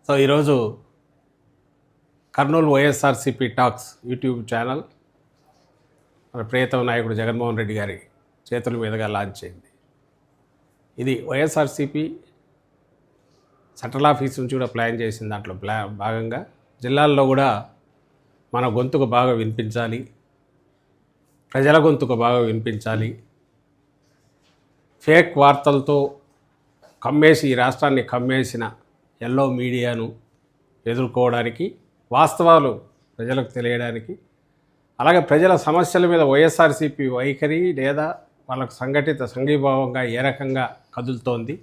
So ఈరోజు Kurnool YSRCP talks YouTube channel మన ప్రియతమ నాయకుడు జగన్మోహన్ రెడ్డి గారి చేతుల మీదుగా లాంచ్ అయింది. ఇది వైఎస్ఆర్సీపీ సెంట్రల్ ఆఫీస్ నుంచి కూడా ప్లాన్ చేసిన దాంట్లో భాగంగా జిల్లాల్లో కూడా మన గొంతుకు బాగా వినిపించాలి, ప్రజల గొంతుకు బాగా వినిపించాలి, ఫేక్ వార్తలతో కమ్మేసి ఈ రాష్ట్రాన్ని కమ్మేసిన ఎల్లో మీడియాను ఎదుర్కోవడానికి, వాస్తవాలు ప్రజలకు తెలియడానికి, అలాగే ప్రజల సమస్యల మీద వైఎస్ఆర్సీపీ వైఖరి లేదా వాళ్ళకు సంఘటిత సంఘీభావంగా ఏ రకంగా కదులుతోంది,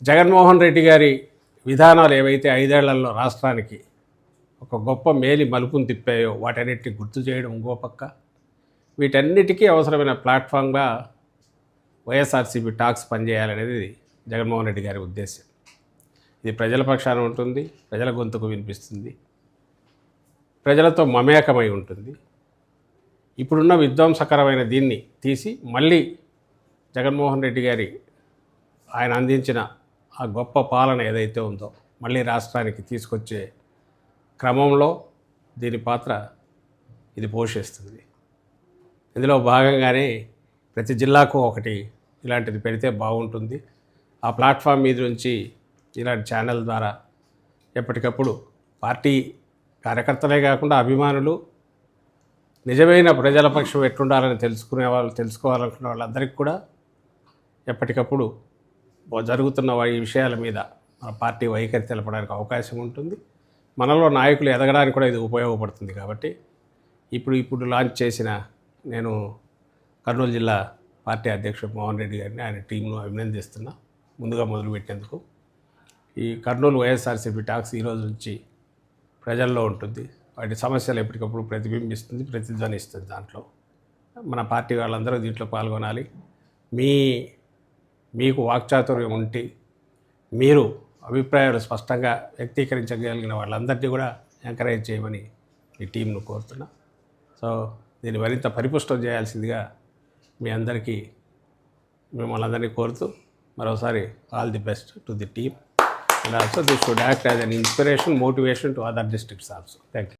జగన్మోహన్ రెడ్డి గారి విధానాలు ఏవైతే 5 ఏళ్లలో రాష్ట్రానికి ఒక గొప్ప మేలి మలుపును తిప్పాయో వాటన్నిటిని గుర్తు చేయడం ఇంకో పక్క, వీటన్నిటికీ అవసరమైన ప్లాట్ఫామ్గా వైఎస్ఆర్సీపీ టాక్స్ పనిచేయాలనేది జగన్మోహన్ రెడ్డి గారి ఉద్దేశం. ఇది ప్రజల పక్షాన ఉంటుంది, ప్రజల గొంతుకు వినిపిస్తుంది, ప్రజలతో మమేకమై ఉంటుంది. ఇప్పుడున్న విధ్వంసకరమైన దీన్ని తీసి మళ్ళీ జగన్మోహన్ రెడ్డి గారి ఆయన అందించిన ఆ గొప్ప పాలన ఏదైతే ఉందో మళ్ళీ రాష్ట్రానికి తీసుకొచ్చే క్రమంలో దీని పాత్ర ఇది పోషిస్తుంది. ఇందులో భాగంగానే ప్రతి జిల్లాకు ఒకటి ఇలాంటిది పెడితే బాగుంటుంది. ఆ ప్లాట్ఫామ్ మీద నుంచి ఇలాంటి ఛానల్ ద్వారా ఎప్పటికప్పుడు పార్టీ కార్యకర్తలే కాకుండా అభిమానులు, నిజమైన ప్రజల పక్షం ఎట్లుండాలని తెలుసుకోవాలనుకున్న వాళ్ళందరికీ కూడా ఎప్పటికప్పుడు జరుగుతున్న ఈ విషయాల మీద మన పార్టీ వైఖరి తెలపడానికి అవకాశం ఉంటుంది. మనలో నాయకులు ఎదగడానికి కూడా ఇది ఉపయోగపడుతుంది. కాబట్టి ఇప్పుడు లాంచ్ చేసిన నేను కర్నూలు జిల్లా పార్టీ అధ్యక్షుడు మోహన్ రెడ్డి గారిని, ఆయన టీంను అభినందిస్తున్నా ముందుగా మొదలుపెట్టేందుకు. ఈ కర్నూలు వైఎస్ఆర్సీపీ టాక్స్ ఈరోజు నుంచి ప్రజల్లో ఉంటుంది. వాటి సమస్యలు ఎప్పటికప్పుడు ప్రతిబింబిస్తుంది, ప్రతిధ్వనిస్తుంది. దాంట్లో మన పార్టీ వాళ్ళందరూ దీంట్లో పాల్గొనాలి. మీకు వాక్చాతుర్యం ఉంటే మీరు అభిప్రాయాలు స్పష్టంగా వ్యక్తీకరించగలిగిన వాళ్ళందరినీ కూడా ఎంకరేజ్ చేయమని ఈ టీంను కోరుతున్నా. సో దీన్ని మరింత పరిపుష్టం చేయాల్సిందిగా మిమ్మల్ని అందరినీ కోరుతూ మరోసారి all the best to the team. And also this should act as an inspiration, motivation to other districts also. Thank you.